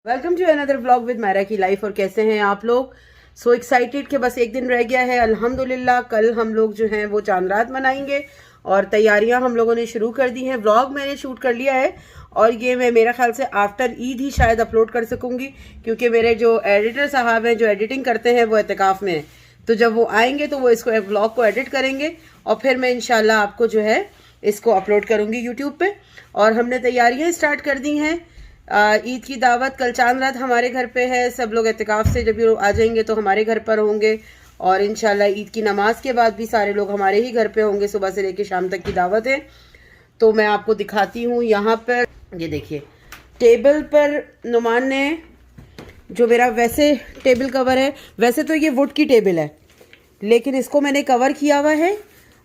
Welcome to another vlog with Myra की life. और कैसे हैं आप लोग? सो एक्साइटेड कि बस एक दिन रह गया है अल्हम्दुलिल्लाह। कल हम लोग जो हैं वो चांद रात मनाएंगे और तैयारियां हम लोगों ने शुरू कर दी हैं। व्लॉग मैंने शूट कर लिया है और ये मैं मेरा ख्याल से आफ्टर ईद ही शायद अपलोड कर सकूंगी, क्योंकि मेरे जो एडिटर साहब हैं जो एडिटिंग करते हैं वो एतकाफ़ में हैं। तो जब वो आएंगे तो वो इसको व्लॉग को एडिट करेंगे और फिर मैं इंशाल्लाह आपको जो है इसको अपलोड करूंगी यूट्यूब पे। और हमने तैयारियां स्टार्ट कर दी हैं। ईद की दावत कल चांद रात हमारे घर पे है। सब लोग एतकाफ से जब ये आ जाएंगे तो हमारे घर पर होंगे और इंशाल्लाह ईद की नमाज के बाद भी सारे लोग हमारे ही घर पे होंगे। सुबह से लेकर शाम तक की दावत है। तो मैं आपको दिखाती हूँ यहाँ पर, ये देखिए टेबल पर नुमान ने जो मेरा वैसे टेबल कवर है, वैसे तो ये वुड की टेबल है लेकिन इसको मैंने कवर किया हुआ है।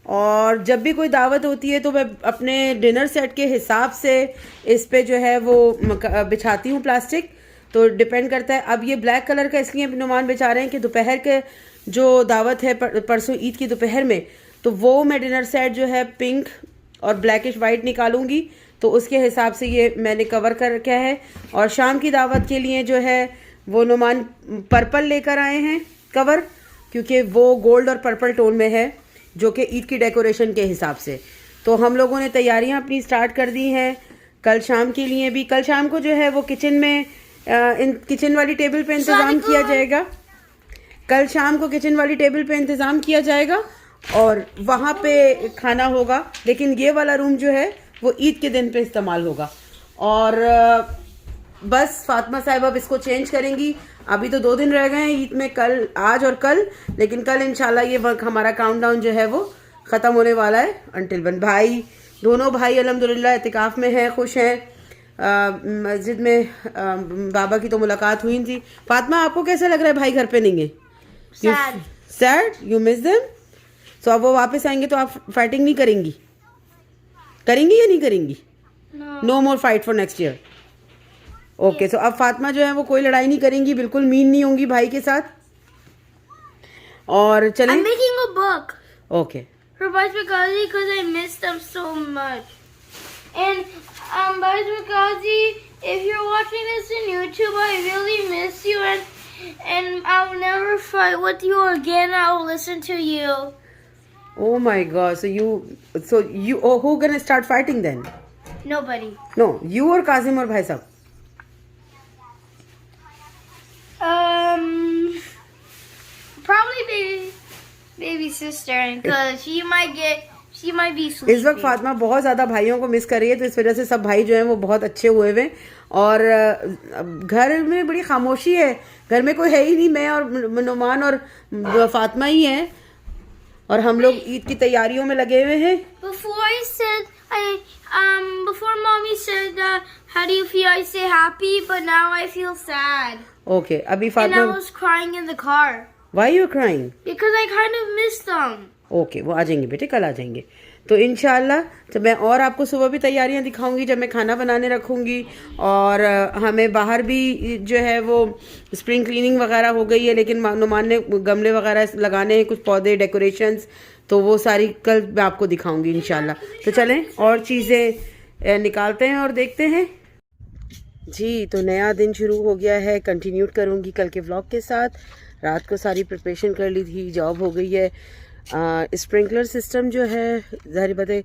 और जब भी कोई दावत होती है तो मैं अपने डिनर सेट के हिसाब से इस पे जो है वो बिछाती हूँ प्लास्टिक। तो डिपेंड करता है। अब ये ब्लैक कलर का इसलिए नुमान बिछा रहे हैं कि दोपहर के जो दावत है परसों ईद की दोपहर में, तो वो मैं डिनर सेट जो है पिंक और ब्लैकिश वाइट निकालूंगी। तो उसके हिसाब से ये मैंने कवर कर रखा है। और शाम की दावत के लिए जो है वो नुमान पर्पल लेकर आए हैं कवर, क्योंकि वो गोल्ड और पर्पल टोन में है जो कि ईद की डेकोरेशन के हिसाब से। तो हम लोगों ने तैयारियां अपनी स्टार्ट कर दी हैं कल शाम के लिए भी। कल शाम को जो है वो किचन में किचन वाली टेबल पे इंतज़ाम किया जाएगा। कल शाम को किचन वाली टेबल पे इंतज़ाम किया जाएगा और वहाँ पे खाना होगा। लेकिन ये वाला रूम जो है वो ईद के दिन पे इस्तेमाल होगा। और बस फातिमा साहब अब इसको चेंज करेंगी। अभी तो 2 दिन रह गए हैं ईद में, कल आज और कल। लेकिन कल इंशाल्लाह ये वक्त हमारा काउंटडाउन जो है वो ख़त्म होने वाला है। अंटिल वन भाई, दोनों भाई अल्हम्दुलिल्लाह इतिकाफ़ में हैं, खुश हैं। मस्जिद में बाबा की तो मुलाकात हुई थी। फातिमा आपको कैसा लग रहा है भाई घर पे नहीं है? Sad, you miss them. So अब वो वापस आएंगे तो आप फाइटिंग नहीं करेंगी? करेंगी या नहीं करेंगी? No more fight for next year. Okay, so अब फातिमा जो है वो कोई लड़ाई नहीं करेंगी, बिल्कुल मीन नहीं होंगी भाई के साथ। और चलें। I'm making a book. Okay. For Bajra Ghazi because I miss them so much. And Bajra Ghazi, if you're watching this on YouTube, I really miss you and I'll never fight with you again. I'll listen to you. Oh my God. So you who gonna start fighting then? Nobody. No, you or Kazim or भाई साहब? Probably baby sister, because she might be sleepy. इस वक्त फातिमा बहुत ज़्यादा भाइयों को miss कर रही है, तो इस वजह से सब भाई जो हैं वो बहुत अच्छे हुए हुए। और घर में बड़ी खामोशी है, घर में कोई है ही नहीं, मैं और नुमान और फातिमा ही हैं और हम लोग ईद की तैयारियों में लगे हुए हैं। Before mommy said, how do you feel? I say happy, but now I feel sad. Okay, अभी Fatima. And I was crying in the car. Why you crying? Because I kind of missed them. Okay, वो आ जाएंगे बेटे, कल आ जाएंगे। तो इंशाल्लाह जब मैं और आपको सुबह भी तैयारियां दिखाऊंगी, जब मैं खाना बनाने रखूंगी। और हमें बाहर भी जो है वो स्प्रिंग क्लीनिंग वगैरह हो गई है, लेकिन नुमान ने गमले वगैरह लगाने हैं, कुछ पौधे डेकोरेशंस, तो वो सारी कल मैं आपको दिखाऊंगी इंशाल्लाह। तो चलें और चीज़ें निकालते हैं और देखते हैं जी। तो नया दिन शुरू हो गया है, कंटिन्यू करूँगी कल के व्लॉग के साथ। रात को सारी प्रिपरेशन कर ली थी, जॉब हो गई है। स्प्रिंकलर सिस्टम जो है, ज़ाहिर बात है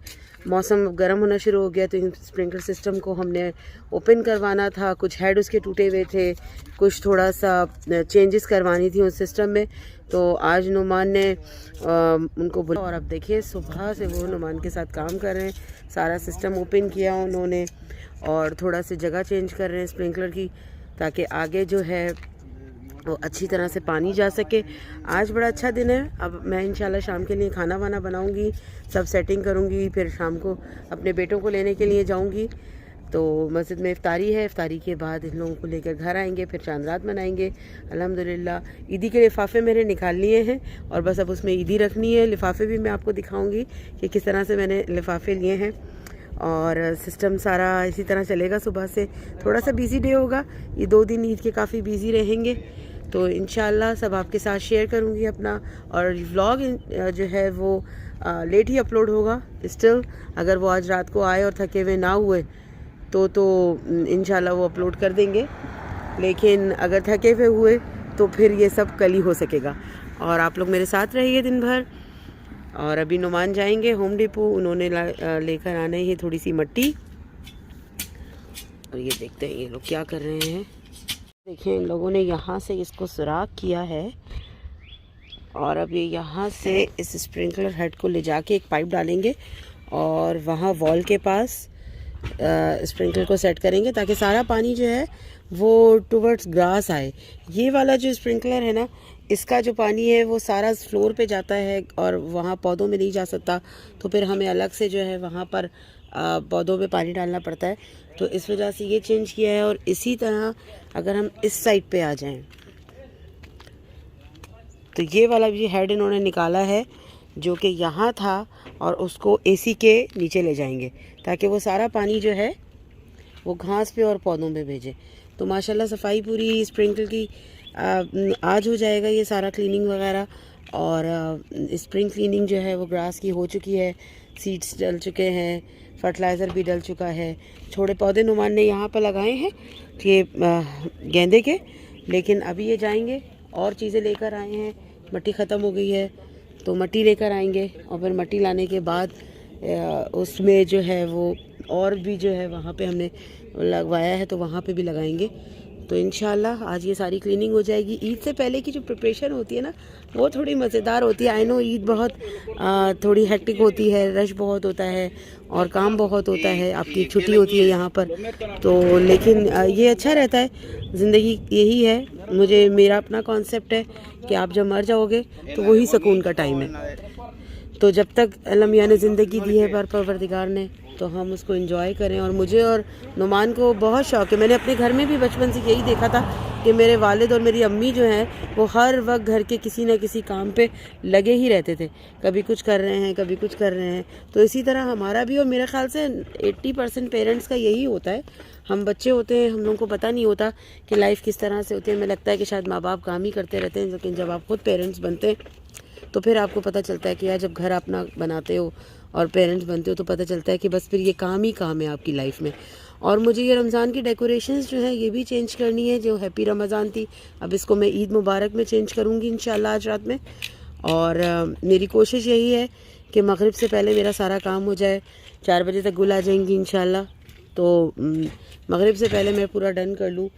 मौसम गर्म होना शुरू हो गया, तो इन स्प्रिंकलर सिस्टम को हमने ओपन करवाना था। कुछ हेड उसके टूटे हुए थे, कुछ थोड़ा सा चेंजेस करवानी थी उस सिस्टम में। तो आज नुमान ने उनको बुला, और अब देखिए सुबह से वो नुमान के साथ काम कर रहे हैं। सारा सिस्टम ओपन किया उन्होंने और थोड़ा सी जगह चेंज कर रहे हैं स्प्रिंकलर की, ताकि आगे जो है वो अच्छी तरह से पानी जा सके। आज बड़ा अच्छा दिन है। अब मैं इंशाल्लाह शाम के लिए खाना वाना बनाऊंगी, सब सेटिंग करूंगी, फिर शाम को अपने बेटों को लेने के लिए जाऊंगी। तो मस्जिद में इफ्तारी है, इफ्तारी के बाद इन लोगों को लेकर घर आएंगे, फिर चांद रात मनाएंगे अल्हम्दुलिल्लाह। ईदी के लिफाफे मेरे निकाल लिए हैं और बस अब उसमें ईदी रखनी है। लिफाफे भी मैं आपको दिखाऊँगी कि किस तरह से मैंने लिफाफे लिए हैं। और सिस्टम सारा इसी तरह चलेगा। सुबह से थोड़ा सा बिज़ी डे होगा, ये 2 दिन ईद के काफ़ी बिज़ी रहेंगे। तो इंशाल्लाह सब आपके साथ शेयर करूँगी अपना। और व्लॉग जो है वो लेट ही अपलोड होगा स्टिल। अगर वो आज रात को आए और थके हुए ना हुए तो इंशाल्लाह वो अपलोड कर देंगे। लेकिन अगर थके हुए हुए तो फिर ये सब कल ही हो सकेगा। और आप लोग मेरे साथ रहिए दिन भर। और अभी नुमान जाएंगे होम डिपो, उन्होंने लेकर आना है थोड़ी सी मिट्टी। और ये देखते हैं ये लोग क्या कर रहे हैं। देखिए इन लोगों ने यहाँ से इसको सुराख किया है और अब ये यहाँ से इस स्प्रिंकलर हेड को ले जाके एक पाइप डालेंगे और वहाँ वॉल के पास स्प्रिंकलर को सेट करेंगे ताकि सारा पानी जो है वो टुवर्ड्स ग्रास आए। ये वाला जो स्प्रिंकलर है ना, इसका जो पानी है वो सारा फ्लोर पे जाता है और वहाँ पौधों में नहीं जा सकता, तो फिर हमें अलग से जो है वहाँ पर पौधों में पानी डालना पड़ता है। तो इस वजह से ये चेंज किया है। और इसी तरह अगर हम इस साइड पे आ जाएं तो ये वाला भी हेड इन्होंने निकाला है जो कि यहाँ था और उसको एसी के नीचे ले जाएंगे ताकि वो सारा पानी जो है वो घास पे और पौधों में भेजे। तो माशाल्लाह सफाई पूरी स्प्रिंकल की आज हो जाएगा ये सारा क्लीनिंग वगैरह। और स्प्रिंग क्लीनिंग जो है वो ग्रास की हो चुकी है, सीड्स डल चुके हैं, फर्टिलाइज़र भी डल चुका है। छोटे पौधे नुमान ने यहाँ पर लगाए हैं कि गेंदे के, लेकिन अभी ये जाएंगे और चीज़ें लेकर आए हैं। मिट्टी ख़त्म हो गई है तो मिट्टी लेकर आएंगे और फिर मिट्टी लाने के बाद उसमें जो है वो और भी जो है वहाँ पे हमने लगवाया है तो वहाँ पे भी लगाएंगे। तो इंशाल्लाह आज ये सारी क्लीनिंग हो जाएगी। ईद से पहले की जो प्रिपरेशन होती है ना वो थोड़ी मज़ेदार होती है। आई नो ईद बहुत थोड़ी हेक्टिक होती है, रश बहुत होता है और काम बहुत होता है, आपकी छुट्टी होती है यहाँ पर, तो लेकिन ये अच्छा रहता है। ज़िंदगी यही है, मेरा अपना कॉन्सेप्ट है कि आप जब मर जाओगे तो वही सुकून का टाइम है। तो जब तक अल्लाह मियां ने ज़िंदगी दी है परवरदिगार ने, तो हम उसको एंजॉय करें। और मुझे और नुमान को बहुत शौक़ है। मैंने अपने घर में भी बचपन से यही देखा था कि मेरे वालिद और मेरी अम्मी जो हैं वो हर वक्त घर के किसी न किसी काम पे लगे ही रहते थे, कभी कुछ कर रहे हैं कभी कुछ कर रहे हैं। तो इसी तरह हमारा भी, और मेरे ख्याल से 80% पेरेंट्स का यही होता है। हम बच्चे होते हैं, हम लोगों को पता नहीं होता कि लाइफ किस तरह से होती है। हमें लगता है कि शायद माँ बाप काम ही करते रहते हैं, लेकिन जब आप खुद पेरेंट्स बनते हैं तो फिर आपको पता चलता है कि यार जब घर अपना बनाते हो और पेरेंट्स बनते हो तो पता चलता है कि बस फिर ये काम ही काम है आपकी लाइफ में। और मुझे ये रमज़ान की डेकोरेशंस जो है ये भी चेंज करनी है। जो हैप्पी रमज़ान थी अब इसको मैं ईद मुबारक में चेंज करूँगी इंशाल्लाह आज रात में। और मेरी कोशिश यही है कि मगरिब से पहले मेरा सारा काम हो जाए। 4 बजे तक गुल आ जाएंगी इंशाल्लाह, तो मगरिब से पहले मैं पूरा डन कर लूँ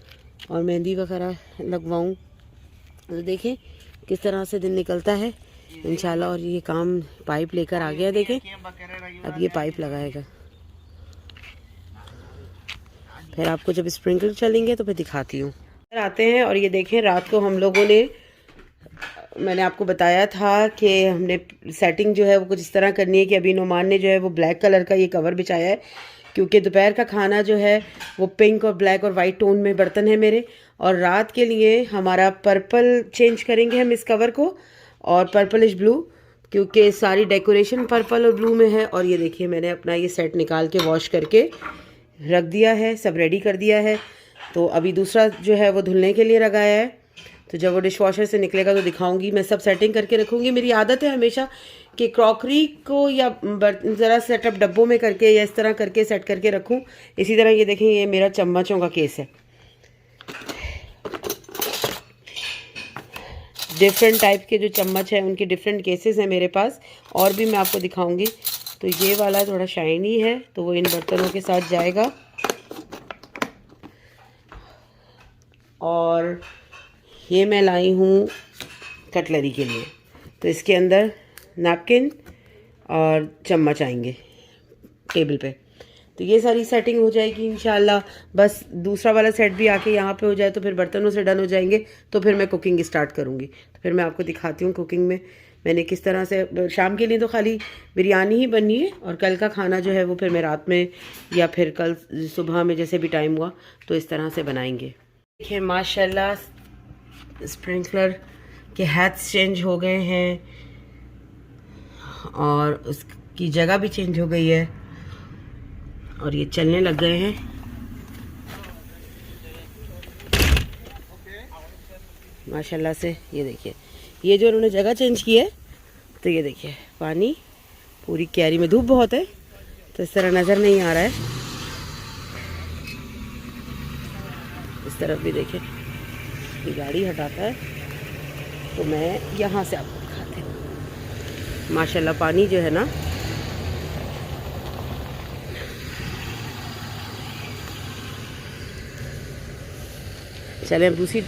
और मेहंदी वगैरह लगवाऊँ। तो देखें किस तरह से दिन निकलता है इंशाल्लाह। और ये काम पाइप लेकर आ गया, देखें अब ये पाइप लगाएगा। फिर आपको जब स्प्रिंकलर चलेंगे तो फिर दिखाती हूँ। आते हैं और ये देखें रात को हम लोगों ने, मैंने आपको बताया था कि हमने सेटिंग जो है वो कुछ इस तरह करनी है कि अभी नुमान ने जो है वो ब्लैक कलर का ये कवर बिछाया है क्योंकि दोपहर का खाना जो है वो पिंक और ब्लैक और वाइट टोन में बर्तन है मेरे। और रात के लिए हमारा पर्पल चेंज करेंगे हम इस कवर को, और पर्पलिश ब्लू, क्योंकि सारी डेकोरेशन पर्पल और ब्लू में है। और ये देखिए मैंने अपना ये सेट निकाल के वॉश करके रख दिया है, सब रेडी कर दिया है। तो अभी दूसरा जो है वो धुलने के लिए लगाया है, तो जब वो डिश वॉशर से निकलेगा तो दिखाऊंगी। मैं सब सेटिंग करके रखूँगी। मेरी आदत है हमेशा कि क्रॉकरी को या ज़रा सेटअप डब्बों में करके या इस तरह करके सेट करके रखूँ। इसी तरह ये देखें ये मेरा चम्मचों का केस है, डिफरेंट टाइप के जो चम्मच हैं उनके डिफरेंट केसेस हैं मेरे पास, और भी मैं आपको दिखाऊंगी। तो ये वाला थोड़ा शाइनी है तो वो इन बर्तनों के साथ जाएगा। और ये मैं लाई हूँ कटलरी के लिए, तो इसके अंदर नैपकिन और चम्मच आएंगे टेबल पे। तो ये सारी सेटिंग हो जाएगी इंशाल्लाह। बस दूसरा वाला सेट भी आके यहाँ पे हो जाए तो फिर बर्तनों से डन हो जाएंगे, तो फिर मैं कुकिंग स्टार्ट करूँगी। तो फिर मैं आपको दिखाती हूँ कुकिंग में मैंने किस तरह से। शाम के लिए तो खाली बिरयानी ही बननी है और कल का खाना जो है वो फिर मैं रात में या फिर कल सुबह में जैसे भी टाइम हुआ तो इस तरह से बनाएंगे। देखिए माशाल्लाह स्प्रिंकलर के हैट्स चेंज हो गए हैं और उसकी जगह भी चेंज हो गई है और ये चलने लग गए हैं। माशाल्लाह से ये देखिए ये जो उन्होंने जगह चेंज की है, तो ये देखिए पानी पूरी क्यारी में, धूप बहुत है तो इस तरह नज़र नहीं आ रहा है। इस तरफ भी देखें, ये गाड़ी हटाता है तो मैं यहाँ से आपको दिखाती हूँ। माशाल्लाह पानी जो है ना, चलें अब दूसरी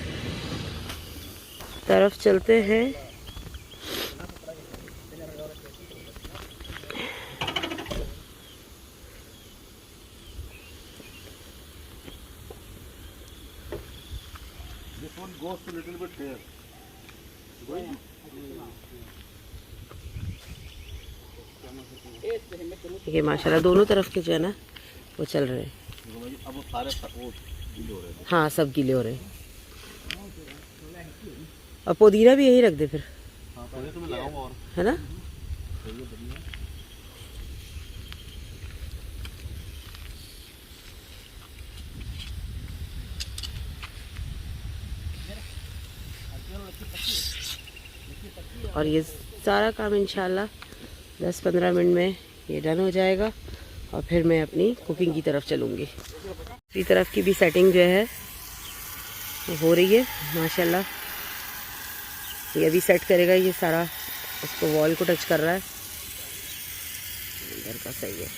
तरफ चलते हैं। This one goes a little bit here. ये माशाल्लाह दोनों तरफ के जो है ना वो चल रहे हैं। अब वो सारे वो गीले हो रहे हैं। हाँ, सब गीले हो रहे हैं। और पुदीना भी यही रख दे फिर, हाँ, पहले तो मैं लगाऊंगा और है ना। और ये सारा काम इंशाल्लाह 10-15 मिनट में ये डन हो जाएगा और फिर मैं अपनी कुकिंग की तरफ चलूँगी। दूसरी तरफ की भी सेटिंग जो है वो हो रही है माशाल्लाह। ये अभी सेट करेगा, ये सारा उसको वॉल को टच कर रहा है। इधर का सही है।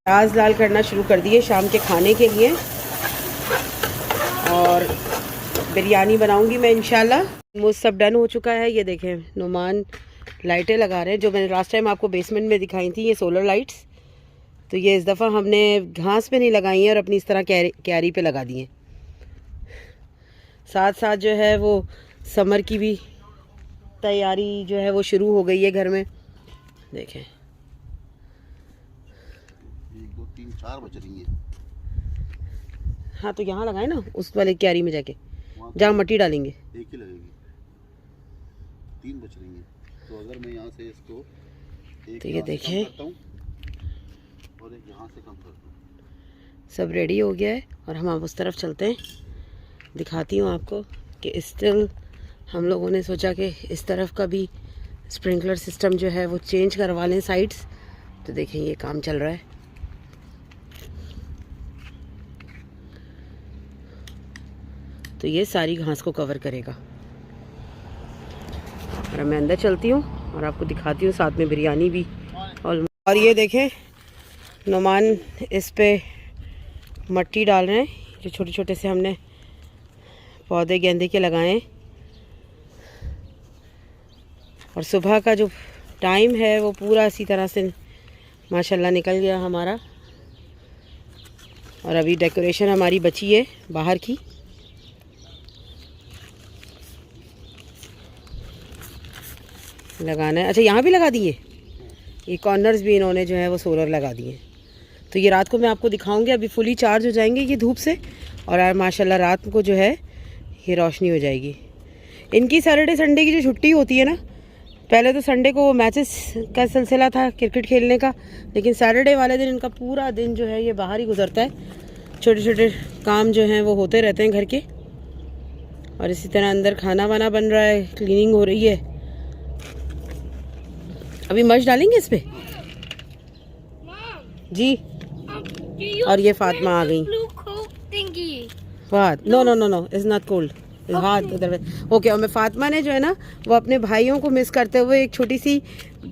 प्याज लाल करना शुरू कर दिए शाम के खाने के लिए, और बिरयानी बनाऊंगी मैं इंशाल्लाह। वो सब डन हो चुका है। ये देखें नुमान लाइटें लगा रहे हैं, जो मैंने लास्ट टाइम आपको बेसमेंट में दिखाई थी, ये सोलर लाइट्स। तो ये इस दफ़ा हमने घास पे नहीं लगाई हैं और अपनी इस तरह क्यारी पे लगा दी हैं। साथ साथ जो है वो समर की भी तैयारी जो है वो शुरू हो गई है घर में। देखें 1 2 3 4 बज रही है। हाँ, तो यहाँ लगाए ना उस वाले क्यारी में जाके, जहाँ मट्टी डालेंगे। एक ही लगेगी, 3 बज रही है। तो अगर मैं यहाँ से इसको एक तो ये देखें करता हूँ और एक यहाँ से कम करता हूँ। सब रेडी हो गया है और हम आप उस तरफ चलते हैं। दिखाती हूँ आपको कि स्टिल हम लोगों ने सोचा कि इस तरफ का भी स्प्रिंकलर सिस्टम जो है वो चेंज करवा लें साइड्स। तो देखें ये काम चल रहा है। तो ये सारी घास को कवर करेगा। और मैं अंदर चलती हूँ और आपको दिखाती हूँ, साथ में बिरयानी भी। और ये देखें नुमान इस पे मट्टी डाल रहे हैं, जो छोटे छोटे से हमने पौधे गेंदे के लगाए हैं। और सुबह का जो टाइम है वो पूरा इसी तरह से माशाल्लाह निकल गया हमारा। और अभी डेकोरेशन हमारी बची है बाहर की। लगाना है। अच्छा, यहाँ भी लगा दिए, ये कॉर्नर्स भी इन्होंने जो है वो सोलर लगा दिए। तो ये रात को मैं आपको दिखाऊंगी, अभी फुली चार्ज हो जाएंगे ये धूप से। और यार माशाल्लाह रात को जो है ये रोशनी हो जाएगी। इनकी सैटरडे संडे की जो छुट्टी होती है ना, पहले तो संडे को मैचेस का सिलसिला था क्रिकेट खेलने का, लेकिन सैटरडे वाले दिन इनका पूरा दिन जो है ये बाहर ही गुजरता है। छोटे छोटे काम जो हैं वो होते रहते हैं घर के। और इसी तरह अंदर खाना वाना बन रहा है, क्लीनिंग हो रही है। अभी मर्च डालेंगे इस पे जी। और ये फातिमा आ गई। No no no no, is not cold, is hot. Okay, और मैं फातिमा ने जो है ना वो अपने भाइयों को मिस करते हुए एक छोटी सी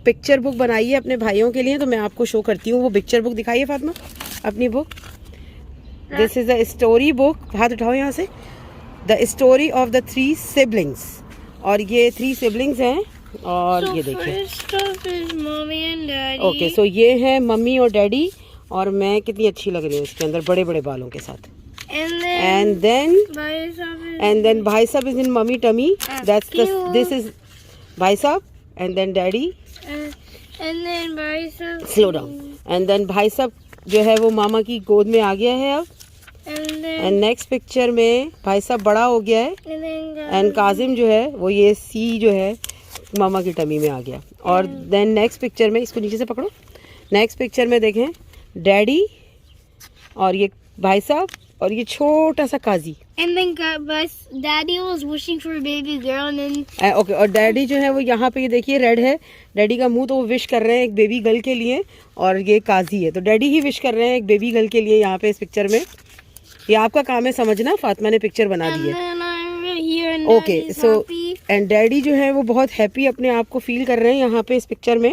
पिक्चर बुक बनाई है अपने भाइयों के लिए। तो मैं आपको शो करती हूँ वो पिक्चर बुक। दिखाइए फातिमा अपनी book. This is a story book. हाथ उठाओ यहाँ से। The story of the 3 siblings. और ये 3 सिबलिंग्स हैं। और ये देखिए ओके, सो ये है मम्मी और डैडी। और मैं कितनी अच्छी लग रही हूँ इसके अंदर बड़े बड़े बालों के साथ। and then भाई साहब is in mummy tummy. This is भाई साहब and then daddy. And then भाई साहब slow down. And then भाई साहब जो है वो मामा की गोद में आ गया है अब। And next पिक्चर में भाई साहब बड़ा हो गया है। and काजिम जो है वो ये सी जो है मामा की टमी में आ गया। और देन नेक्स्ट पिक्चर में, इसको नीचे से पकड़ो, नेक्स्ट पिक्चर में देखें डैडी और ये भाई साहब और ये छोटा सा काजी। And then Daddy was wishing for a baby girl, and then okay, और डैडी जो है वो यहाँ पे ये देखिए रेड है डैडी का मुंह, तो वो विश कर रहे हैं एक बेबी गर्ल के लिए, और ये काजी है तो डैडी ही विश कर रहे हैं एक बेबी गर्ल के लिए यहाँ पे इस पिक्चर में। ये आपका काम है समझना, फातिमा ने पिक्चर बना दी है। then I'm here and okay, Daddy's so happy. And daddy जो है वो बहुत हैप्पी अपने आप को फील कर रहे हैं यहाँ पे इस पिक्चर में।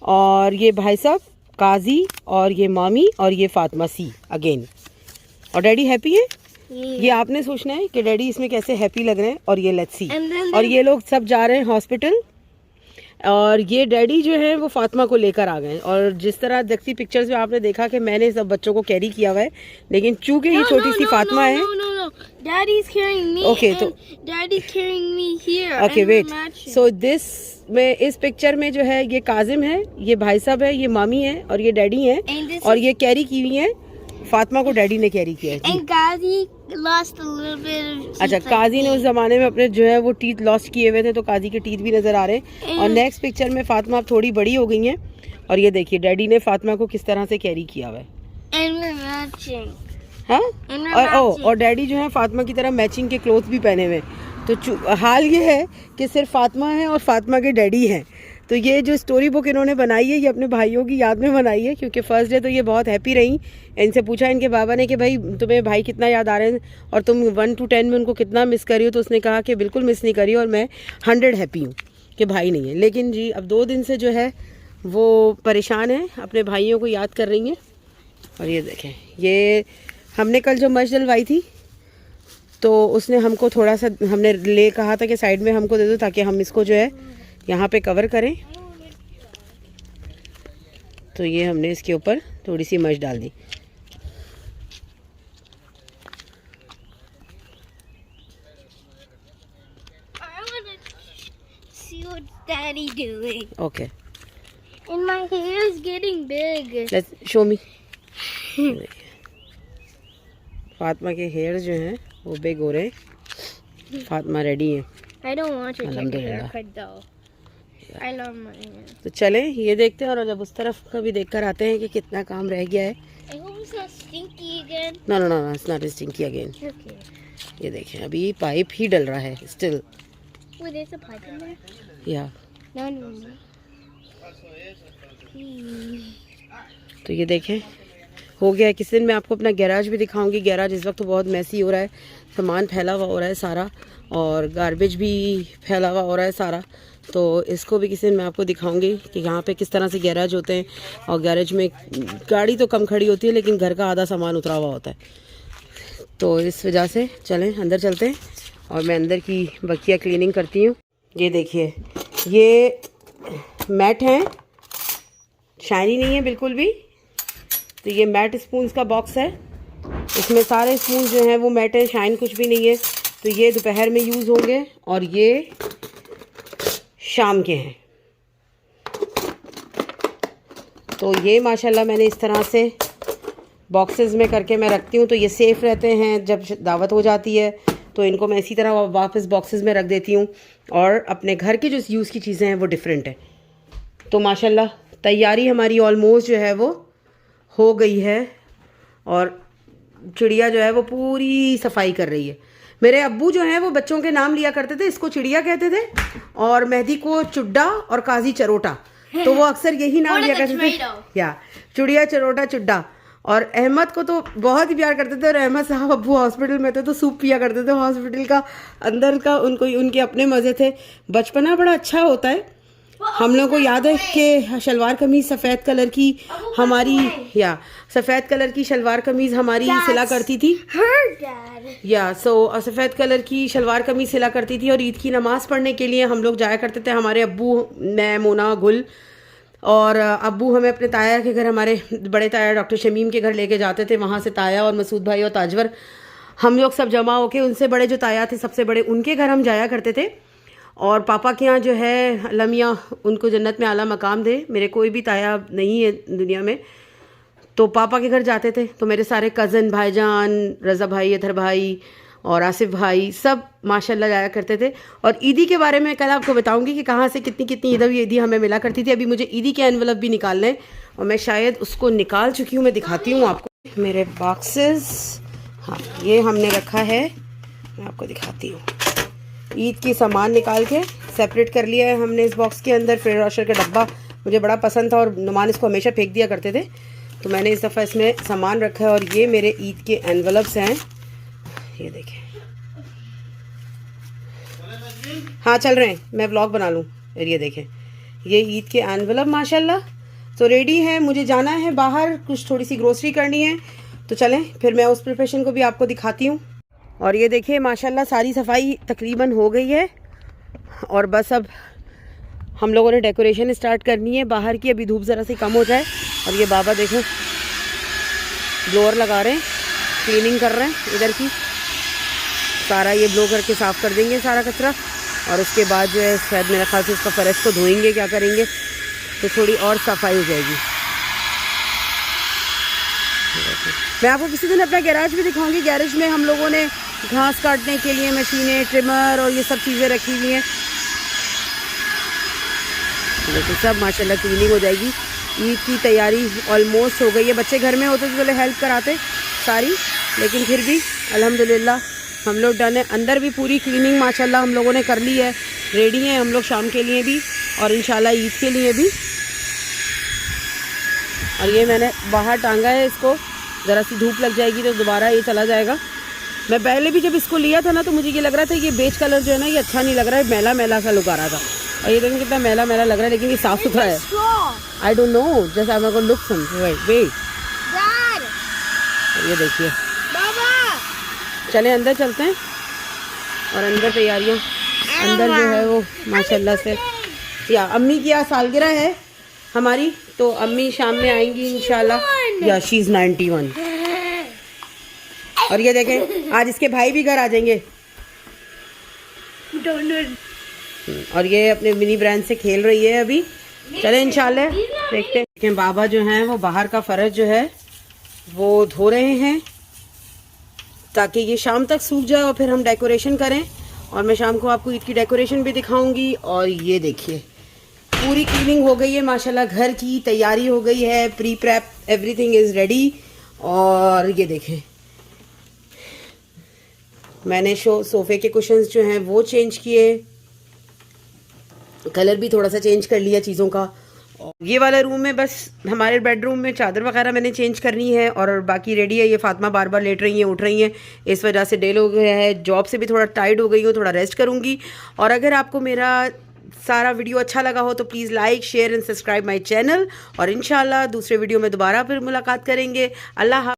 और ये भाई साहब काजी, और ये मामी, और ये फातिमा सी अगेन, और डैडी हैप्पी है। ये आपने सोचना है कि डैडी इसमें कैसे हैप्पी लग रहे हैं। और ये लेट्स सी, And then और ये लोग सब जा रहे हैं हॉस्पिटल, और ये डैडी जो है वो फातिमा को लेकर आ गए। और जिस तरह देखती पिक्चर्स में आपने देखा कि मैंने सब बच्चों को कैरी किया हुआ है, लेकिन चूंकि ये छोटी सी फातिमा है। No. Daddy's carrying me. Okay, and तो Daddy's carrying me here. Okay and we're wait, matching. So this में इस पिक्चर में जो है ये काजिम है, ये भाई साहब है, ये मामी है, और ये डैडी है, And this और ये कैरी की हुई है फातिमा को, डैडी ने कैरी किया है। And Gazi lost a little bit of teeth. अच्छा, like काजी ने me. उस जमाने में अपने जो है वो टीथ लॉस्ट किए हुए थे, तो काजी के टीथ भी नजर आ रहे हैं। और नेक्स्ट पिक्चर में फातिमा अब थोड़ी बड़ी हो गई हैं, और ये देखिए डैडी ने फातिमा को किस तरह से कैरी किया हुआ है। And we're matching. हाँ, And we're और matching. और डैडी जो है फातिमा की तरह मैचिंग के क्लोथ भी पहने हुए हैं। तो हाल ये है कि सिर्फ फातिमा है और फातिमा के डैडी हैं। तो ये जो स्टोरी बुक इन्होंने बनाई है ये अपने भाइयों की याद में बनाई है, क्योंकि फर्स्ट डे तो ये बहुत हैप्पी रही। इनसे पूछा इनके बाबा ने कि भाई तुम्हें भाई कितना याद आ रहे हैं और तुम 1 to 10 में उनको कितना मिस करी हो, तो उसने कहा कि बिल्कुल मिस नहीं करी, और मैं 100 हैप्पी हूँ कि भाई नहीं है। लेकिन जी अब 2 दिन से जो है वो परेशान है, अपने भाइयों को याद कर रही हैं। और ये देखें, ये हमने कल जो मश डलवाई थी तो उसने हमको थोड़ा सा, हमने ले कहा था कि साइड में हमको दे दो ताकि हम इसको जो है यहाँ पे कवर करें। तो ये हमने इसके ऊपर थोड़ी सी मश डाल दी। I want to see what Daddy doing. Okay, And my hair is getting big. Let's show मी। फातिमा के हेयर जो हैं वो बिग हो रहे हैं। फातिमा रेडी है। I don't want to take a Alhamdulillah. haircut though. I love my hair. तो चलें ये देखते हैं, और जब उस तरफ का भी देख कर आते हैं कि कितना काम रह गया है। I hope it's not stinky again. ना it's not stinky again. Okay. ये देखें अभी पाइप ही डल रहा है still. Wait, there's a pipe in there? या No. तो ये देखें हो गया है। किसी दिन मैं आपको अपना गैराज भी दिखाऊंगी। गैराज इस वक्त तो बहुत मैसी हो रहा है, सामान फैला हुआ हो रहा है सारा, और गार्बेज भी फैला हुआ हो रहा है सारा। तो इसको भी किसी दिन मैं आपको दिखाऊंगी कि यहाँ पे किस तरह से गैराज होते हैं। और गैराज में गाड़ी तो कम खड़ी होती है, लेकिन घर का आधा सामान उतरा हुआ होता है। तो इस वजह से चलें अंदर चलते हैं, और मैं अंदर की बकिया क्लीनिंग करती हूँ। ये देखिए ये मैट हैं, शाइनी नहीं है बिल्कुल भी। तो ये मैट स्पून्स का बॉक्स है, इसमें सारे स्पून जो हैं वो मैट है, शाइन कुछ भी नहीं है। तो ये दोपहर में यूज़ होंगे, और ये शाम के हैं। तो ये माशाल्लाह मैंने इस तरह से बॉक्सेस में करके मैं रखती हूँ, तो ये सेफ़ रहते हैं। जब दावत हो जाती है तो इनको मैं इसी तरह वापस बॉक्सेस में रख देती हूँ, और अपने घर की जो यूज़ की चीज़ें हैं वो डिफरेंट है। तो माशाल्लाह तैयारी हमारी ऑलमोस्ट जो है वो हो गई है, और चिड़िया जो है वो पूरी सफाई कर रही है। मेरे अब्बू जो हैं वो बच्चों के नाम लिया करते थे, इसको चिड़िया कहते थे, और मेहदी को चुड्डा और काजी चरोटा, तो वो अक्सर यही नाम लिया करते थे, या चिड़िया चरोटा चुड्डा। और अहमद को तो बहुत ही प्यार करते थे, और अहमद साहब अब्बू हॉस्पिटल में थे तो सूप पिया करते थे हॉस्पिटल का अंदर का। उनको उनके अपने मज़े थे। बचपना बड़ा अच्छा होता है। हम लोगों को याद है कि शलवार कमीज सफ़ेद कलर की हमारी, या सफ़ेद कलर की शलवार कमीज हमारी सिला करती थी, या सफ़ेद कलर की शलवार कमीज सिला करती थी। और ईद की नमाज़ पढ़ने के लिए हम लोग जाया करते थे, हमारे अब्बू, मैं, मोना, गुल, और अब्बू हमें अपने ताया के घर, हमारे बड़े ताया डॉक्टर शमीम के घर लेके जाते थे। वहाँ से ताया और मसूद भाई और ताजवर हम लोग सब जमा होके, उनसे बड़े जो ताया थे सबसे बड़े, उनके घर हम जाया करते थे। और पापा के यहाँ जो है लमिया, उनको जन्नत में आला मकाम दे, मेरे कोई भी ताया नहीं है दुनिया में, तो पापा के घर जाते थे। तो मेरे सारे कज़न, भाईजान, रज़ा भाई, अतर भाई और आसिफ भाई सब माशाल्लाह जाया करते थे। और ईदी के बारे में कल आपको बताऊंगी कि कहाँ से कितनी कितनी ईदी हमें मिला करती थी। अभी मुझे ईदी के एनवलप भी निकालना है, और मैं शायद उसको निकाल चुकी हूँ, मैं दिखाती हूँ आपको। मेरे बॉक्सेस हाँ, ये हमने रखा है, मैं आपको दिखाती हूँ। ईद की सामान निकाल के सेपरेट कर लिया है हमने इस बॉक्स के अंदर। फेयर रॉशर का डब्बा मुझे बड़ा पसंद था और नुमान इसको हमेशा फेंक दिया करते थे, तो मैंने इस दफ़ा इसमें सामान रखा है। और ये मेरे ईद के एनवलप्स हैं, ये देखें। हाँ चल रहे हैं, मैं व्लॉग बना लूँ। और ये देखें, ये ईद के एनवलप माशाल्लाह तो रेडी है। मुझे जाना है बाहर, कुछ थोड़ी सी ग्रोसरी करनी है, तो चलें फिर मैं उस प्रिपरेशन को भी आपको दिखाती हूँ। और ये देखिए माशाल्लाह सारी सफाई तकरीबन हो गई है और बस अब हम लोगों ने डेकोरेशन स्टार्ट करनी है बाहर की। अभी धूप ज़रा सी कम हो जाए। और ये बाबा देखो ब्लोअर लगा रहे हैं, क्लीनिंग कर रहे हैं इधर की। सारा ये ब्लो करके साफ़ कर देंगे सारा कचरा, और उसके बाद जो है शायद मेरे ख्याल से इसका फर्श को धोएंगे, क्या करेंगे, तो थोड़ी और सफाई हो जाएगी। मैं आपको किसी दिन अपना गैराज भी दिखाऊंगी। गैरेज में हम लोगों ने घास काटने के लिए मशीनें, ट्रिमर और ये सब चीज़ें रखी हुई हैं। देखो सब माशाल्लाह क्लीनिंग हो जाएगी। ईद की तैयारी ऑलमोस्ट हो गई है। बच्चे घर में होते तो चले हेल्प कराते सारी, लेकिन फिर भी अल्हम्दुलिल्लाह हम लोग डन है। अंदर भी पूरी क्लीनिंग माशाल्लाह हम लोगों ने कर ली है। रेडी हैं हम लोग शाम के लिए भी और इंशाल्लाह ईद के लिए भी। और ये मैंने बाहर टांगा है इसको, ज़रा सी धूप लग जाएगी तो दोबारा ये चला जाएगा। मैं पहले भी जब इसको लिया था ना तो मुझे ये लग रहा था ये बेज कलर जो है ना ये अच्छा नहीं लग रहा है, मैला मैला सा लुक आ रहा था। और ये देखिए कितना मैला मैला लग रहा है, लेकिन ये साफ़ सुथरा है। I don't know, just I को लुक सम वेट। ये देखिए, चले अंदर चलते हैं और अंदर तैयारियाँ अंदर जो है वो माशाल्लाह से। या अम्मी की आज सालगिरह है हमारी, तो अम्मी शाम में आएंगी इंशाल्लाह। या शी इज़ 91। और ये देखें आज इसके भाई भी घर आ जाएंगे। और ये अपने मिनी ब्रांड से खेल रही है अभी। चले इंशाल्लाह देखते हैं। बाबा जो हैं वो बाहर का फर्श जो है वो धो रहे हैं ताकि ये शाम तक सूख जाए और फिर हम डेकोरेशन करें। और मैं शाम को आपको ईद की डेकोरेशन भी दिखाऊंगी। और ये देखिए पूरी क्लीनिंग हो गई है माशाल्लाह, घर की तैयारी हो गई है, pre prep everything is ready. और ये देखें मैंने सोफ़े के कुशन्स जो हैं वो चेंज किए, कलर भी थोड़ा सा चेंज कर लिया चीज़ों का। ये वाला रूम में बस हमारे बेडरूम में चादर वगैरह मैंने चेंज करनी है और बाकी रेडी है। ये फातिमा बार बार लेट रही हैं, उठ रही हैं, इस वजह से डिले हो गया है। जॉब से भी थोड़ा टाइर्ड हो गई हूँ, थोड़ा रेस्ट करूँगी। और अगर आपको मेरा सारा वीडियो अच्छा लगा हो तो please like, share and subscribe my channel. और इंशाल्लाह दूसरे वीडियो में दोबारा फिर मुलाकात करेंगे। अल्लाह।